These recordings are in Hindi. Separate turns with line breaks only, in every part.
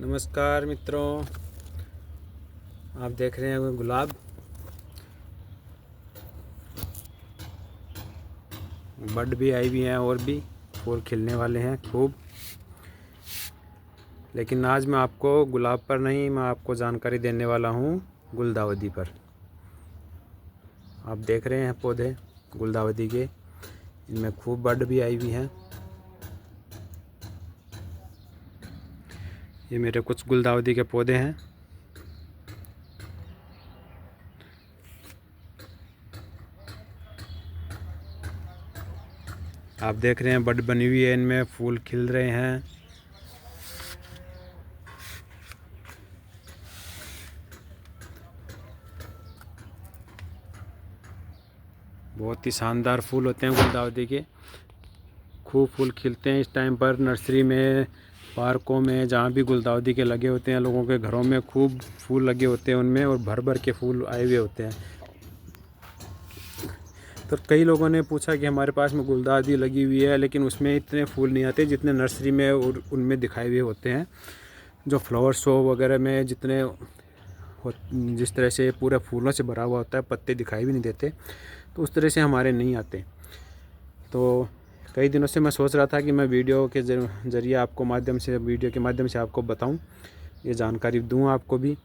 नमस्कार मित्रों, आप देख रहे हैं गुलाब। बड भी आई हुई हैं और भी फूल खिलने वाले हैं खूब। लेकिन आज मैं आपको गुलाब पर नहीं, मैं आपको जानकारी देने वाला हूँ गुलदाउदी पर। आप देख रहे हैं पौधे गुलदाउदी के, इनमें खूब बड भी आई हुई हैं। ये मेरे कुछ गुलदाउदी के पौधे हैं। आप देख रहे हैं बड बनी हुई है, इनमें फूल खिल रहे हैं। बहुत ही शानदार फूल होते हैं गुलदाउदी के। खूब फूल खिलते हैं इस टाइम पर। नर्सरी में, पार्कों में, जहाँ भी गुलदाउदी के लगे होते हैं, लोगों के घरों में खूब फूल लगे होते हैं उनमें, और भर भर के फूल आए हुए होते हैं। तो कई लोगों ने पूछा कि हमारे पास में गुलदाउदी लगी हुई है, लेकिन उसमें इतने फूल नहीं आते जितने नर्सरी में और उनमें दिखाए हुए होते हैं। जो फ्लावर शो वगैरह में जिस तरह से पूरा फूलों से भरा हुआ होता है, पत्ते दिखाई भी नहीं देते, तो उस तरह से हमारे नहीं आते। तो कई दिनों से मैं सोच रहा था कि मैं वीडियो के ज़रिए वीडियो के माध्यम से आपको बताऊं, ये जानकारी दूं आपको भी।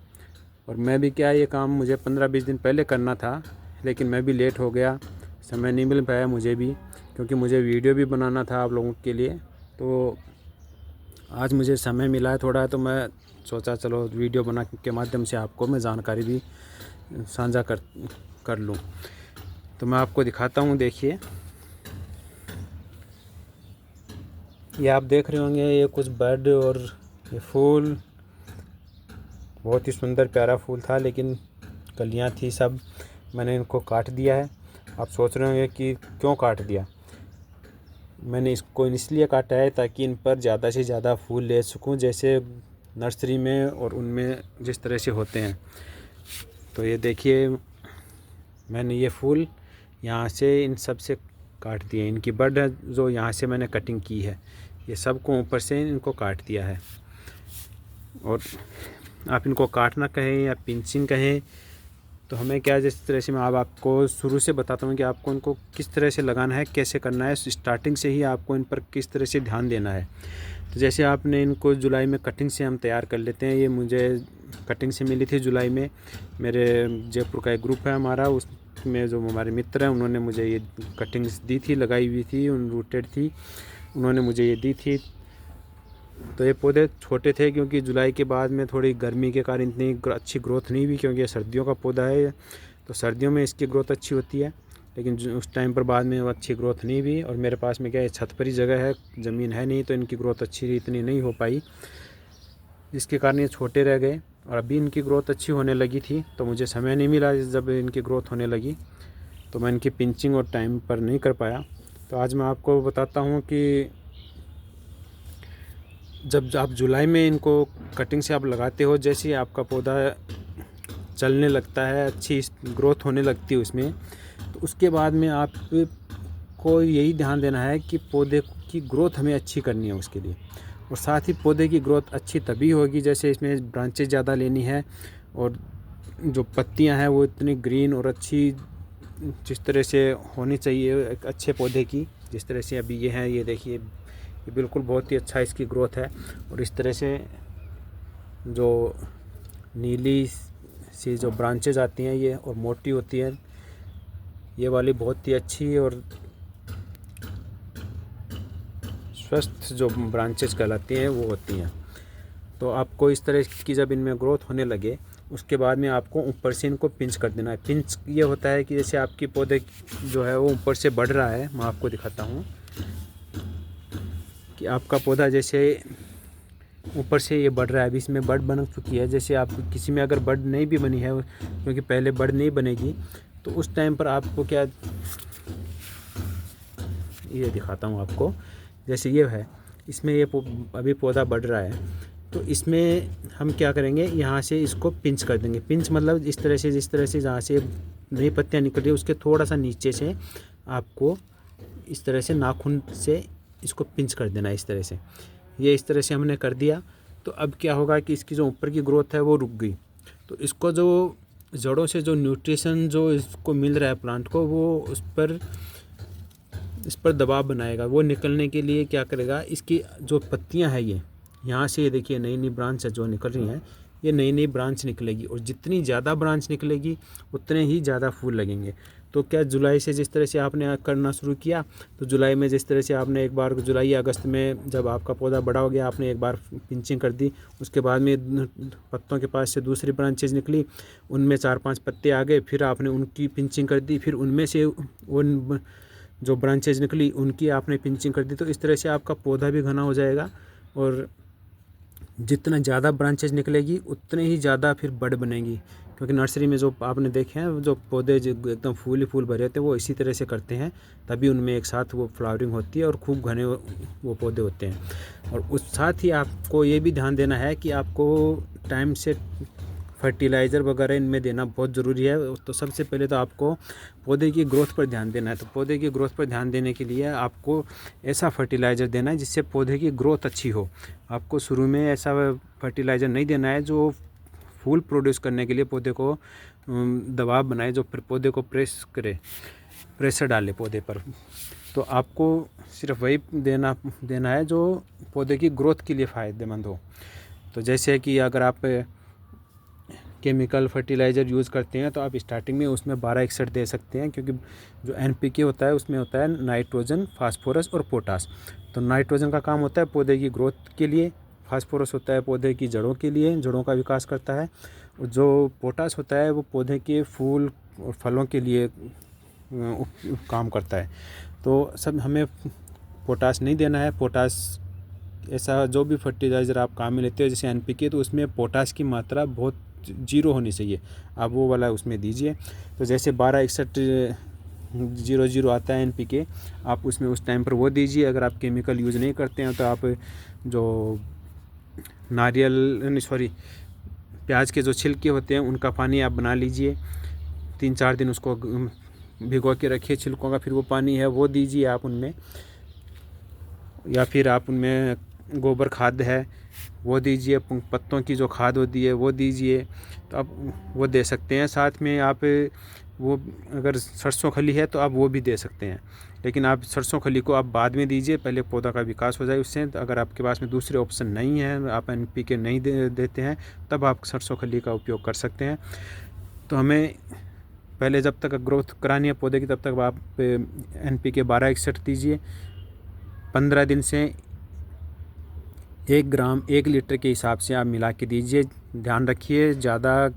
और मैं भी क्या, ये काम मुझे 15-20 दिन पहले करना था, लेकिन मैं भी लेट हो गया, समय नहीं मिल पाया मुझे भी, क्योंकि मुझे वीडियो भी बनाना था आप लोगों के लिए। तो आज मुझे समय मिला है थोड़ा, तो मैं सोचा चलो वीडियो बना के माध्यम से आपको मैं जानकारी भी साझा कर लूँ। तो मैं आपको दिखाता हूँ, देखिए। ये आप देख रहे होंगे, ये कुछ बड और ये फूल बहुत ही सुंदर प्यारा फूल था, लेकिन कलियां थी सब, मैंने इनको काट दिया है। आप सोच रहे होंगे कि क्यों काट दिया। मैंने इसको इसलिए काटा है ताकि इन पर ज़्यादा से ज़्यादा फूल ले सकूं, जैसे नर्सरी में और उनमें जिस तरह से होते हैं। तो ये देखिए, मैंने ये फूल यहाँ से इन सब से काट दिए। इनकी बड जो यहाँ से मैंने कटिंग की है, ये सब को ऊपर से इनको काट दिया है। और आप इनको काटना कहें या पिंचिंग कहें, तो हमें क्या, जिस तरह से मैं आपको शुरू से बताता हूँ कि आपको इनको किस तरह से लगाना है, कैसे करना है। स्टार्टिंग से ही आपको इन पर किस तरह से ध्यान देना है। तो जैसे आपने इनको जुलाई में कटिंग से हम तैयार कर लेते हैं। ये मुझे कटिंग से मिली थी जुलाई में। मेरे जयपुर का एक ग्रुप है हमारा, उसमें जो हमारे मित्र हैं उन्होंने मुझे ये कटिंग्स दी थी, लगाई हुई थी, रूटेड थी, उन्होंने मुझे ये दी थी। तो ये पौधे छोटे थे, क्योंकि जुलाई के बाद में थोड़ी गर्मी के कारण इतनी अच्छी ग्रोथ नहीं हुई, क्योंकि ये सर्दियों का पौधा है, तो सर्दियों में इसकी ग्रोथ अच्छी होती है। लेकिन उस टाइम पर बाद में अच्छी ग्रोथ नहीं हुई। और मेरे पास में क्या है, छत पर ही जगह है, ज़मीन है नहीं, तो इनकी ग्रोथ अच्छी इतनी नहीं हो पाई, जिसके कारण ये छोटे रह गए। और अभी इनकी ग्रोथ अच्छी होने लगी थी, तो मुझे समय नहीं मिला। जब इनकी ग्रोथ होने लगी तो मैं इनकी पिंचिंग और टाइम पर नहीं कर पाया। तो आज मैं आपको बताता हूँ कि जब आप जुलाई में इनको कटिंग से आप लगाते हो, जैसे ही आपका पौधा चलने लगता है, अच्छी ग्रोथ होने लगती है उसमें, तो उसके बाद में आपको यही ध्यान देना है कि पौधे की ग्रोथ हमें अच्छी करनी है उसके लिए। और साथ ही पौधे की ग्रोथ अच्छी तभी होगी जैसे इसमें ब्रांचेज ज़्यादा लेनी है, और जो पत्तियां हैं वो इतनी ग्रीन और अच्छी जिस तरह से होनी चाहिए एक अच्छे पौधे की, जिस तरह से अभी ये है। ये देखिए, ये बिल्कुल बहुत ही अच्छा इसकी ग्रोथ है। और इस तरह से जो नीली सी जो ब्रांचेज आती हैं ये, और मोटी होती हैं, ये वाली बहुत ही अच्छी और स्वस्थ जो ब्रांचेज कहलाती हैं वो होती हैं। तो आपको इस तरह की जब इनमें ग्रोथ होने लगे, उसके बाद में आपको ऊपर से इनको पिंच कर देना है। पिंच ये होता है कि जैसे आपकी पौधे जो है वो ऊपर से बढ़ रहा है, मैं आपको दिखाता हूँ कि आपका पौधा जैसे ऊपर से ये बढ़ रहा है। अभी इसमें बड बन चुकी है। जैसे आप किसी में अगर बड नहीं भी बनी है, क्योंकि पहले बड नहीं बनेगी, तो उस टाइम पर आपको क्या, ये दिखाता हूँ आपको। जैसे ये है, इसमें ये अभी पौधा बढ़ रहा है, तो इसमें हम क्या करेंगे, यहाँ से इसको पिंच कर देंगे। पिंच मतलब इस तरह से, जिस तरह से जहाँ से नई पत्तियाँ निकल रही है उसके थोड़ा सा नीचे से आपको इस तरह से नाखून से इसको पिंच कर देना है। इस तरह से, ये इस तरह से हमने कर दिया, तो अब क्या होगा कि इसकी जो ऊपर की ग्रोथ है वो रुक गई। तो इसको जो जड़ों से जो न्यूट्रिशन जो इसको मिल रहा है प्लांट को, वो इस पर दबाव बनाएगा। वो निकलने के लिए क्या करेगा, इसकी जो पत्तियां हैं ये यहाँ से, ये देखिए नई नई ब्रांच जो निकल रही हैं, ये नई नई ब्रांच निकलेगी और जितनी ज़्यादा ब्रांच निकलेगी उतने ही ज़्यादा फूल लगेंगे। तो क्या जुलाई से जिस तरह से आपने करना शुरू किया, तो जुलाई में जिस तरह से आपने एक बार जुलाई अगस्त में जब आपका पौधा बड़ा हो गया, आपने एक बार पिंचिंग कर दी, उसके बाद में पत्तों के पास से दूसरी ब्रांचेज निकली, उनमें 4-5 पत्ते आ गए, फिर आपने उनकी पिंचिंग कर दी, फिर उनमें से उन जो ब्रांचेज निकली उनकी आपने पिंचिंग कर दी। तो इस तरह से आपका पौधा भी घना हो जाएगा और जितना ज़्यादा ब्रांचेज निकलेगी उतने ही ज़्यादा फिर बड़ बनेगी। क्योंकि नर्सरी में जो आपने देखे हैं जो पौधे जो एकदम फूल ही फूल भरे होते हैं, वो इसी तरह से करते हैं, तभी उनमें एक साथ वो फ्लावरिंग होती है और खूब घने वो पौधे होते हैं। और उस साथ ही आपको ये भी ध्यान देना है कि आपको टाइम से फर्टिलाइज़र वगैरह इनमें देना बहुत ज़रूरी है। तो सबसे पहले तो आपको पौधे की ग्रोथ पर ध्यान देना है। तो पौधे की ग्रोथ पर ध्यान देने के लिए आपको ऐसा फर्टिलाइज़र देना है जिससे पौधे की ग्रोथ अच्छी हो। आपको शुरू में ऐसा फर्टिलाइज़र नहीं देना है जो फूल प्रोड्यूस करने के लिए पौधे को दबाव बनाए, जो पौधे को प्रेशर डाले पौधे पर। तो आपको सिर्फ वही देना है जो पौधे की ग्रोथ के लिए फ़ायदेमंद हो। तो जैसे कि अगर आप केमिकल फर्टिलाइज़र यूज़ करते हैं तो आप स्टार्टिंग में उसमें 1261 दे सकते हैं, क्योंकि जो NPK होता है उसमें होता है नाइट्रोजन, फास्फोरस और पोटास। तो नाइट्रोजन का काम होता है पौधे की ग्रोथ के लिए, फास्फोरस होता है पौधे की जड़ों के लिए, जड़ों का विकास करता है, और जो पोटास होता है वो पौधे के फूल और फलों के लिए काम करता है। तो सब हमें पोटास नहीं देना है। पोटास ऐसा जो भी फर्टिलाइज़र आप काम में लेते हो जैसे NPK, तो उसमें पोटास की मात्रा बहुत 0 होनी चाहिए, आप वो वाला उसमें दीजिए। तो जैसे 126100 आता है NPK, आप उसमें उस टाइम पर वो दीजिए। अगर आप केमिकल यूज़ नहीं करते हैं तो आप जो प्याज के जो छिलके होते हैं उनका पानी आप बना लीजिए, 3-4 दिन उसको भिगो के रखिए छिलकों का, फिर वो पानी है वो दीजिए आप उनमें, या फिर आप उनमें गोबर खाद है वो दीजिए, पत्तों की जो खाद होती है वो दीजिए, तो आप वो दे सकते हैं। साथ में आप वो अगर सरसों खली है तो आप वो भी दे सकते हैं, लेकिन आप सरसों खली को आप बाद में दीजिए, पहले पौधा का विकास हो जाए उससे। तो अगर आपके पास में दूसरे ऑप्शन नहीं है, आप NPK नहीं देते हैं, तब आप सरसों खली का उपयोग कर सकते हैं। तो हमें पहले जब तक ग्रोथ करानी है पौधे की तब तक आप NPK 1261 दीजिए। 15 दिन से 1 ग्राम 1 लीटर के हिसाब से आप मिला के दीजिए। ध्यान रखिए ज़्यादा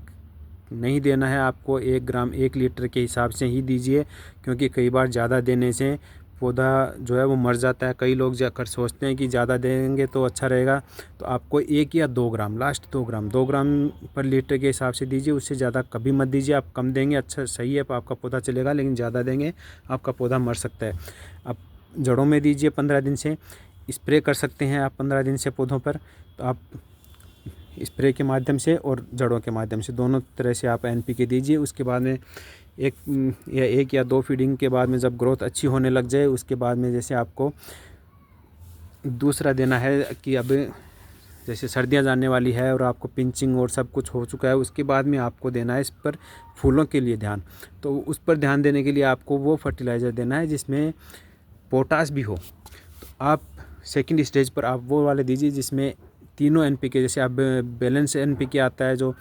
नहीं देना है आपको, 1 ग्राम 1 लीटर के हिसाब से ही दीजिए, क्योंकि कई बार ज़्यादा देने से पौधा जो है वो मर जाता है। कई लोग जाकर सोचते हैं कि ज़्यादा देंगे तो अच्छा रहेगा, तो आपको 1 या 2 ग्राम, लास्ट 2 ग्राम पर लीटर के हिसाब से दीजिए। उससे ज़्यादा कभी मत दीजिए। आप कम देंगे अच्छा सही है, आपका पौधा चलेगा, लेकिन ज़्यादा देंगे आपका पौधा मर सकता है। आप जड़ों में दीजिए 15 दिन से, स्प्रे कर सकते हैं आप 15 दिन से पौधों पर, तो आप स्प्रे के माध्यम से और जड़ों के माध्यम से दोनों तरह से आप NPK दीजिए। उसके बाद में एक या 2 फीडिंग के बाद में जब ग्रोथ अच्छी होने लग जाए, उसके बाद में जैसे आपको दूसरा देना है कि अब जैसे सर्दियां जाने वाली है और आपको पिंचिंग और सब कुछ हो चुका है, उसके बाद में आपको देना है इस पर फूलों के लिए ध्यान। तो उस पर ध्यान देने के लिए आपको वो फर्टिलाइज़र देना है जिसमें पोटास भी हो। तो आप सेकंड स्टेज पर आप वो वाले दीजिए जिसमें तीनों NPK, जैसे आप बैलेंस NPK आता है जो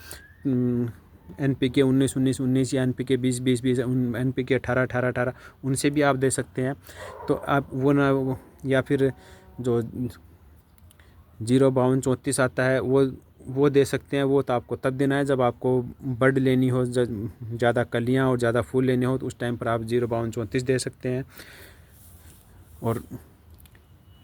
NPK 19-19-19 या NPK 20-20-20, NPK 18-18-18, उनसे भी आप दे सकते हैं। तो आप वो ना, या फिर जो 0-52-34 आता है वो दे सकते हैं। वो तो आपको तब देना है जब आपको बड लेनी हो, ज़्यादा कलियाँ और ज़्यादा फूल लेने हो, तो उस टाइम पर आप 0-52-34 दे सकते हैं। और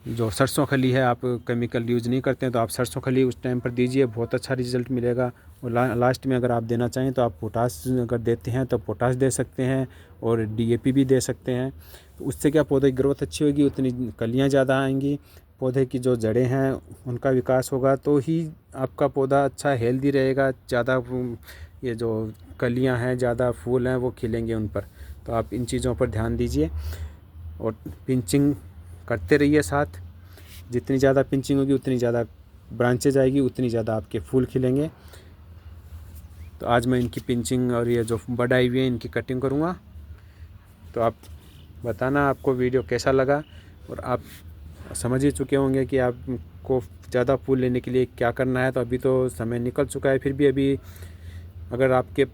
जो सरसों खली है, आप केमिकल यूज़ नहीं करते हैं तो आप सरसों खली उस टाइम पर दीजिए, बहुत अच्छा रिज़ल्ट मिलेगा। और लास्ट में अगर आप देना चाहें तो आप पोटास अगर देते हैं तो पोटास दे सकते हैं और DAP भी दे सकते हैं। तो उससे क्या पौधे की ग्रोथ अच्छी होगी, उतनी कलियाँ ज़्यादा आएंगी, पौधे की जो जड़ें हैं उनका विकास होगा, तो ही आपका पौधा अच्छा हेल्दी रहेगा। ज़्यादा ये जो कलियाँ हैं, ज़्यादा फूल हैं वो खिलेंगे उन पर। तो आप इन चीज़ों पर ध्यान दीजिए और पिंचिंग करते रहिए साथ। जितनी ज़्यादा पिंचिंग होगी उतनी ज़्यादा ब्रांचेज आएगी उतनी ज़्यादा आपके फूल खिलेंगे। तो आज मैं इनकी पिंचिंग और ये जो बड आई हुई है इनकी कटिंग करूँगा। तो आप बताना आपको वीडियो कैसा लगा, और आप समझ ही चुके होंगे कि आपको ज़्यादा फूल लेने के लिए क्या करना है। तो अभी तो समय निकल चुका है, फिर भी अभी अगर आपके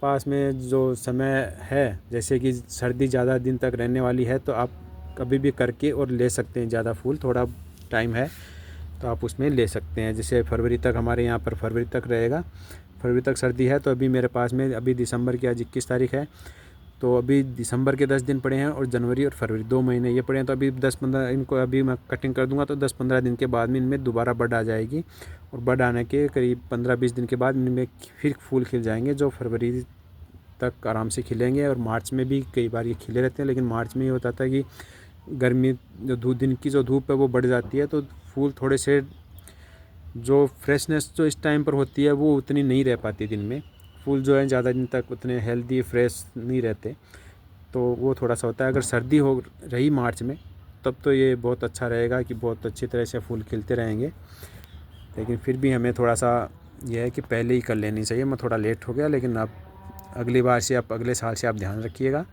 पास में जो समय है, जैसे कि सर्दी ज़्यादा दिन तक रहने वाली है, तो आप कभी भी करके और ले सकते हैं ज़्यादा फूल। थोड़ा टाइम है तो आप उसमें ले सकते हैं। जैसे फरवरी तक हमारे यहाँ पर फरवरी तक रहेगा, फरवरी तक सर्दी है। तो अभी मेरे पास में अभी दिसंबर की आज 21 तारीख है, तो अभी दिसंबर के 10 दिन पड़े हैं और जनवरी और फरवरी 2 महीने ये पड़े हैं। तो अभी 10-15 इनको अभी मैं कटिंग कर दूंगा, तो 10-15 दिन के बाद में इनमें दोबारा बड आ जाएगी, और बड आने के करीब 15-20 दिन के बाद इनमें फिर फूल खिल जाएंगे, जो फरवरी तक आराम से खिलेंगे। और मार्च में भी कई बार ये खिले रहते हैं, लेकिन मार्च में ये होता था कि गर्मी जो दिन की जो धूप है वो बढ़ जाती है, तो फूल थोड़े से जो फ्रेशनेस जो इस टाइम पर होती है वो उतनी नहीं रह पाती दिन में। फूल जो है ज़्यादा दिन तक उतने हेल्दी फ्रेश नहीं रहते, तो वो थोड़ा सा होता है। अगर सर्दी हो रही मार्च में, तब तो ये बहुत अच्छा रहेगा कि बहुत अच्छी तरह से फूल खिलते रहेंगे। लेकिन फिर भी हमें थोड़ा सा ये है कि पहले ही कर लेनी चाहिए। मैं थोड़ा लेट हो गया, लेकिन अब अगली बार से आप अगले साल से आप ध्यान रखिएगा।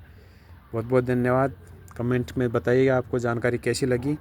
बहुत बहुत धन्यवाद। कमेंट में बताइएगा आपको जानकारी कैसी लगी।